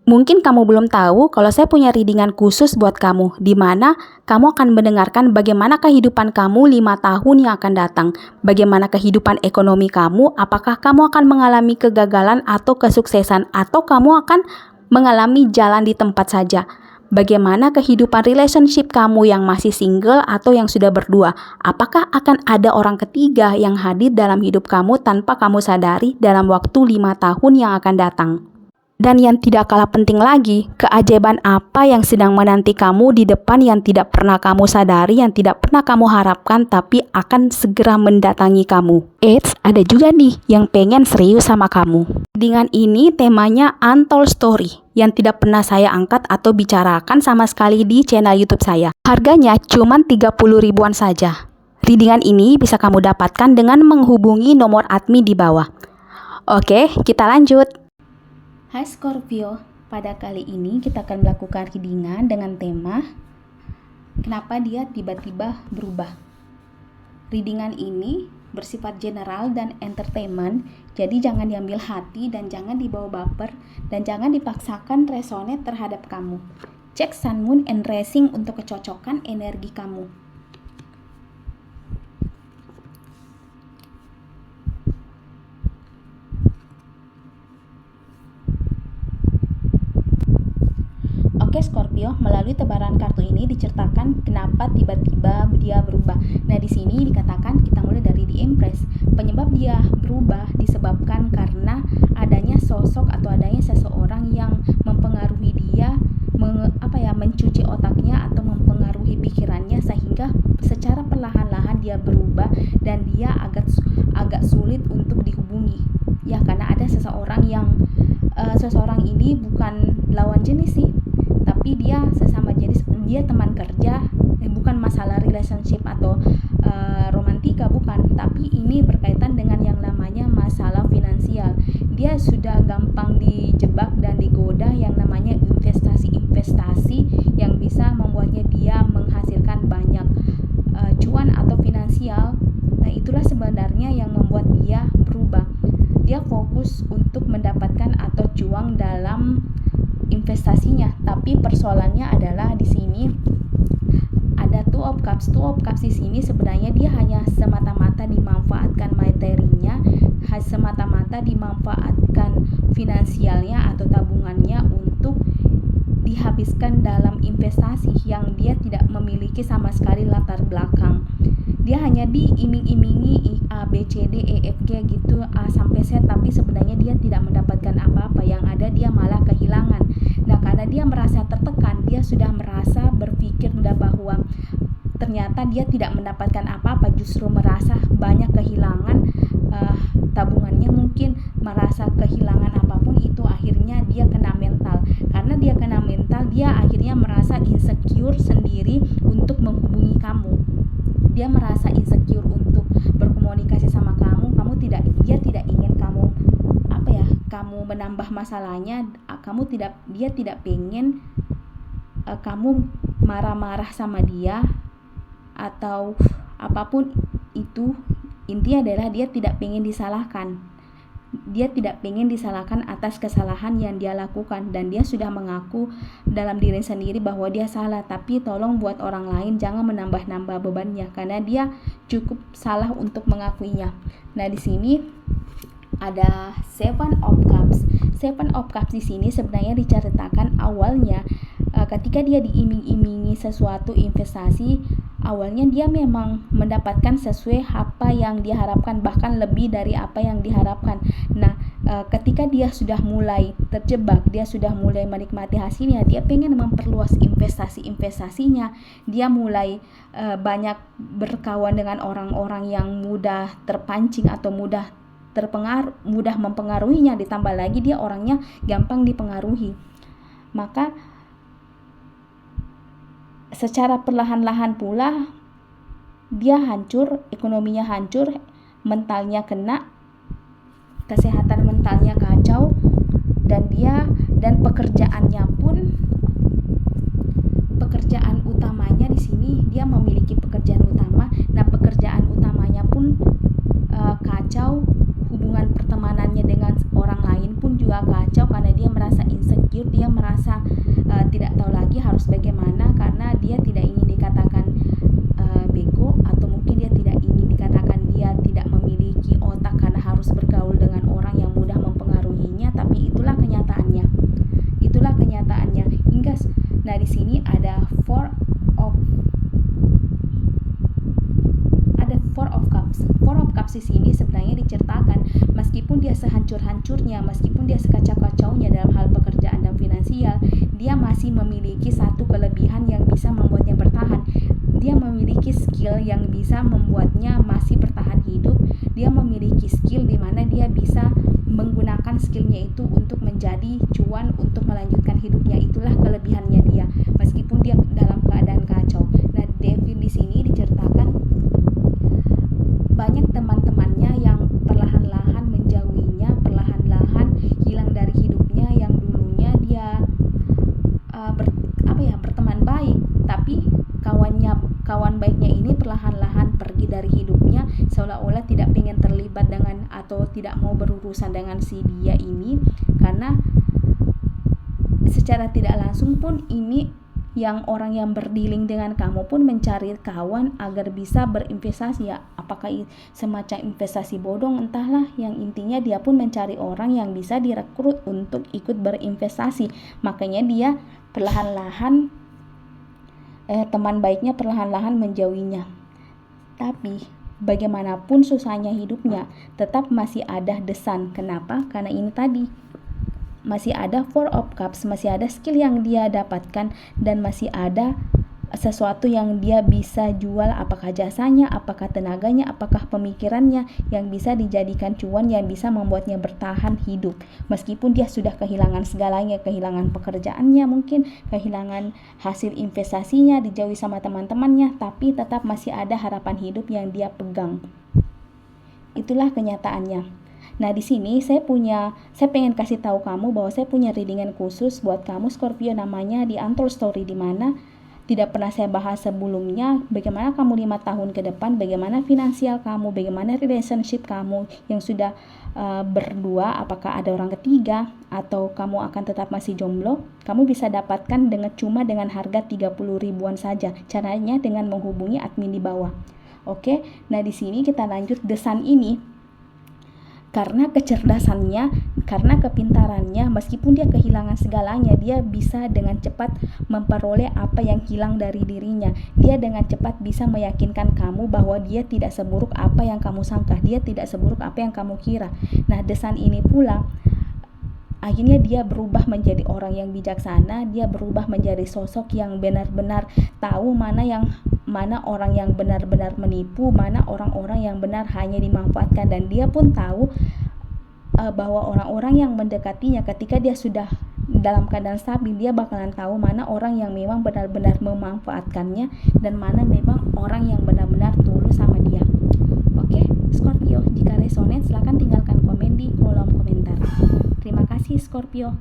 Mungkin kamu belum tahu kalau saya punya readingan khusus buat kamu, di mana kamu akan mendengarkan bagaimana kehidupan kamu 5 tahun yang akan datang, bagaimana kehidupan ekonomi kamu, apakah kamu akan mengalami kegagalan atau kesuksesan, atau kamu akan mengalami jalan di tempat saja. Bagaimana kehidupan relationship kamu yang masih single atau yang sudah berdua, apakah akan ada orang ketiga yang hadir dalam hidup kamu tanpa kamu sadari dalam waktu 5 tahun yang akan datang. Dan yang tidak kalah penting lagi, keajaiban apa yang sedang menanti kamu di depan yang tidak pernah kamu sadari, yang tidak pernah kamu harapkan, tapi akan segera mendatangi kamu. Eits, ada juga nih yang pengen serius sama kamu. Dengan ini temanya Untold Story, yang tidak pernah saya angkat atau bicarakan sama sekali di channel YouTube saya. Harganya cuma 30 ribuan saja. Readingan ini bisa kamu dapatkan dengan menghubungi nomor admin di bawah. Oke, kita lanjut. Hai Scorpio, pada kali ini kita akan melakukan readingan dengan tema kenapa dia tiba-tiba berubah. Readingan ini bersifat general dan entertainment, jadi jangan diambil hati dan jangan dibawa baper dan jangan dipaksakan resonate terhadap kamu. Cek Sun, Moon, and Rising untuk kecocokan energi kamu. Oke Scorpio, melalui tebaran kartu ini diceritakan kenapa tiba-tiba dia berubah. Nah, di sini dikatakan kita mulai dari The Empress. Penyebab dia berubah disebabkan karena adanya sosok atau adanya seseorang yang mempengaruhi dia, mencuci otaknya atau mempengaruhi pikirannya sehingga secara perlahan-lahan dia berubah dan dia agak sulit untuk dihubungi. Ya, karena ada seseorang ini bukan lawan jenis sih, tapi dia sesama jenis, dia teman kerja, bukan masalah relationship atau romantika, bukan, tapi ini berkaitan dengan yang namanya masalah finansial. Dia sudah gampang dijebak dan digoda yang namanya investasi yang bisa membuatnya dia menghasilkan banyak cuan atau finansial. Nah, itulah sebenarnya yang membuat dia berubah. Dia fokus untuk mendapatkan atau cuan dalam investasinya, tapi persoalannya adalah di sini ada Two of Cups. Two of Cups di sini sebenarnya dia hanya semata-mata dimanfaatkan materinya, semata-mata dimanfaatkan finansialnya atau tabungannya untuk dihabiskan dalam investasi yang dia tidak memiliki sama sekali latar belakang. Dia hanya diiming-imingi A, B, C, D, E, F, G gitu, A sampai Z, tapi sebenarnya dia tidak mendapatkan apa-apa. Yang ada dia malah kehilangan. Nah, karena dia merasa tertekan, dia sudah merasa berpikir bahwa ternyata dia tidak mendapatkan apa-apa, justru merasa banyak kehilangan tabungannya, mungkin merasa kehilangan apapun itu, akhirnya dia kena mental. Karena dia kena mental, dia akhirnya merasa insecure sendiri untuk menghubungi kamu. Dia merasa insecure untuk berkomunikasi sama kamu. Dia tidak ingin kamu kamu menambah masalahnya. Dia tidak pengen kamu marah-marah sama dia atau apapun itu. Intinya adalah dia tidak pengen disalahkan. Dia tidak pengen disalahkan atas kesalahan yang dia lakukan, dan dia sudah mengaku dalam diri sendiri bahwa dia salah. Tapi tolong buat orang lain jangan menambah-nambah bebannya, karena dia cukup salah untuk mengakuinya. Nah, di sini ada Seven of Cups. Seven of Cups di sini sebenarnya diceritakan awalnya ketika dia diiming-imingi sesuatu investasi, awalnya dia memang mendapatkan sesuai apa yang diharapkan, bahkan lebih dari apa yang diharapkan. Nah, ketika dia sudah mulai terjebak, dia sudah mulai menikmati hasilnya, dia pengen memperluas investasinya. Dia mulai banyak berkawan dengan orang-orang yang mudah terpancing atau mudah mempengaruhinya, ditambah lagi dia orangnya gampang dipengaruhi. Maka secara perlahan-lahan pula dia hancur, ekonominya hancur, mentalnya kena, kesehatan mentalnya kacau, dan pekerjaan utamanya di sini dia memiliki pekerjaan utama. Nah, pekerjaan utamanya pun kacau, hubungan pertemanannya dengan orang lain pun juga kacau karena dia merasa insecure insecure, dia merasa tidak tahu lagi harus bagaimana karena dia tidak ingin dikatakan bego, atau mungkin dia tidak ingin dikatakan dia tidak memiliki otak karena harus bergaul dengan orang yang mudah mempengaruhinya. Tapi itulah kenyataannya. Ingas. Nah, di sini ada Four of Cups. Four of Cups di sini sebenarnya diceritakan meskipun dia sehancur-hancurnya, meskipun dia sekacau-kacaunya dalam hal pekerjaan dan finansial, dia masih memiliki satu kelebihan yang bisa membuatnya bertahan. Dia memiliki skill yang bisa membuatnya masih bertahan hidup. Dia memiliki skill di mana dia bisa menggunakan skillnya itu untuk menjadi cuan untuk melanjutkan hidupnya. Itulah kelebihannya dia meskipun dia dalam keadaan kacau. Nah, Devil di sini diceritakan banyak teman-temannya yang perlahan-lahan menjauhinya, perlahan-lahan hilang dari hidupnya. Yang dulunya dia berteman baik, tapi kawan baiknya ini perlahan-lahan pergi dari hidupnya, seolah-olah tidak ingin terlibat dengan atau tidak mau berurusan dengan si dia ini, karena secara tidak langsung pun ini yang orang yang berdealing dengan kamu pun mencari kawan agar bisa berinvestasi, ya apakah semacam investasi bodong entahlah, yang intinya dia pun mencari orang yang bisa direkrut untuk ikut berinvestasi. Makanya dia perlahan-lahan teman baiknya perlahan-lahan menjauhinya. Tapi bagaimanapun susahnya hidupnya, tetap masih ada The Sun. Kenapa? Karena ini tadi, masih ada Four of Cups, masih ada skill yang dia dapatkan, dan masih ada sesuatu yang dia bisa jual, apakah jasanya, apakah tenaganya, apakah pemikirannya, yang bisa dijadikan cuan, yang bisa membuatnya bertahan hidup. Meskipun dia sudah kehilangan segalanya, kehilangan pekerjaannya, mungkin kehilangan hasil investasinya, dijauhi sama teman-temannya, tapi tetap masih ada harapan hidup yang dia pegang. Itulah kenyataannya. Nah, di sini saya pengen kasih tahu kamu bahwa saya punya readingan khusus buat kamu Scorpio, namanya di Untold Story, di mana tidak pernah saya bahas sebelumnya. Bagaimana kamu 5 tahun ke depan, bagaimana finansial kamu, bagaimana relationship kamu yang sudah berdua, apakah ada orang ketiga atau kamu akan tetap masih jomblo. Kamu bisa dapatkan dengan harga 30 ribuan saja. Caranya dengan menghubungi admin di bawah. Oke. Nah, di sini kita lanjut. The Sun ini karena kecerdasannya, karena kepintarannya, meskipun dia kehilangan segalanya, dia bisa dengan cepat memperoleh apa yang hilang dari dirinya. Dia dengan cepat bisa meyakinkan kamu bahwa dia tidak seburuk apa yang kamu sangka, dia tidak seburuk apa yang kamu kira. Nah, The Sun ini pula akhirnya dia berubah menjadi orang yang bijaksana, dia berubah menjadi sosok yang benar-benar tahu mana orang yang benar-benar menipu, mana orang-orang yang benar hanya dimanfaatkan, dan dia pun tahu bahwa orang-orang yang mendekatinya ketika dia sudah dalam keadaan stabil, dia bakalan tahu mana orang yang memang benar-benar memanfaatkannya dan mana memang orang yang benar-benar tulus sama dia. Oke, Scorpio, jika resonate silahkan tinggalkan komen di kolom komentar. Terima kasih Scorpio.